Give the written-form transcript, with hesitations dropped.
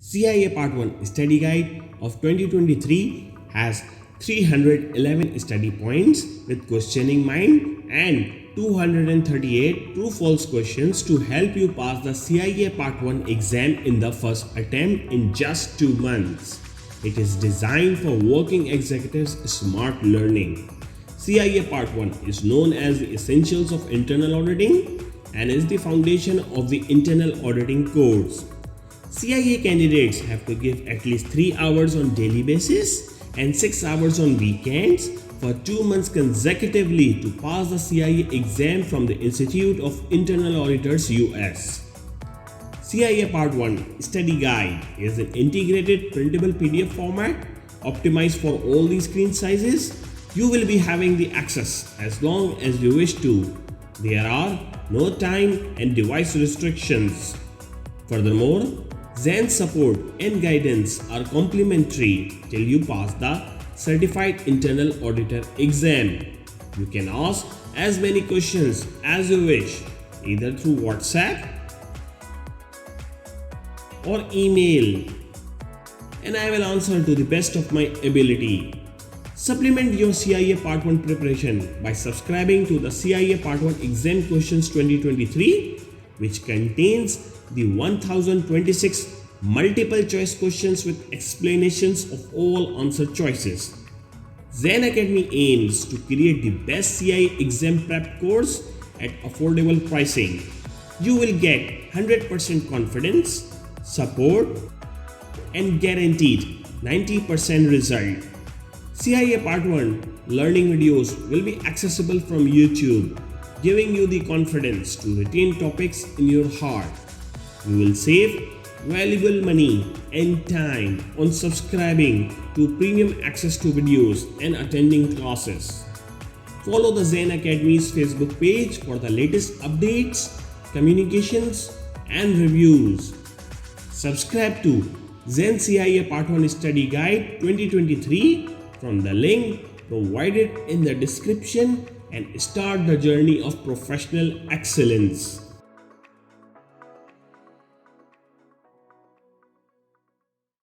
CIA Part 1 Study Guide of 2023 has 311 study points with questioning mind and 238 true-false questions to help you pass the CIA Part 1 exam in the first attempt in just 2 months. It is designed for working executives' smart learning. CIA Part 1 is known as the Essentials of Internal Auditing and is the foundation of the Internal Auditing course. CIA candidates have to give at least 3 hours on daily basis and 6 hours on weekends for 2 months consecutively to pass the CIA exam from the Institute of Internal Auditors US. CIA Part 1 Study Guide is an integrated printable PDF format optimized for all the screen sizes. You will be having the access as long as you wish to. There are no time and device restrictions. Furthermore, Zain support and guidance are complimentary till you pass the Certified Internal Auditor exam. You can ask as many questions as you wish, either through WhatsApp or email, and I will answer to the best of my ability. Supplement your CIA Part 1 preparation by subscribing to the CIA Part 1 Exam Questions 2023, which contains the 1026 multiple choice questions with explanations of all answer choices. Zain Academy aims to create the best CIA exam prep course at affordable pricing. You will get 100% confidence, support, and guaranteed 90% result. CIA Part 1 learning videos will be accessible from YouTube, giving you the confidence to retain topics in your heart. You will save valuable money and time on subscribing to premium access to videos and attending classes. Follow the Zain Academy's Facebook page for the latest updates, communications, and reviews. Subscribe to Zain CIA Part 1 Study Guide 2023 from the link provided in the description and start the journey of professional excellence.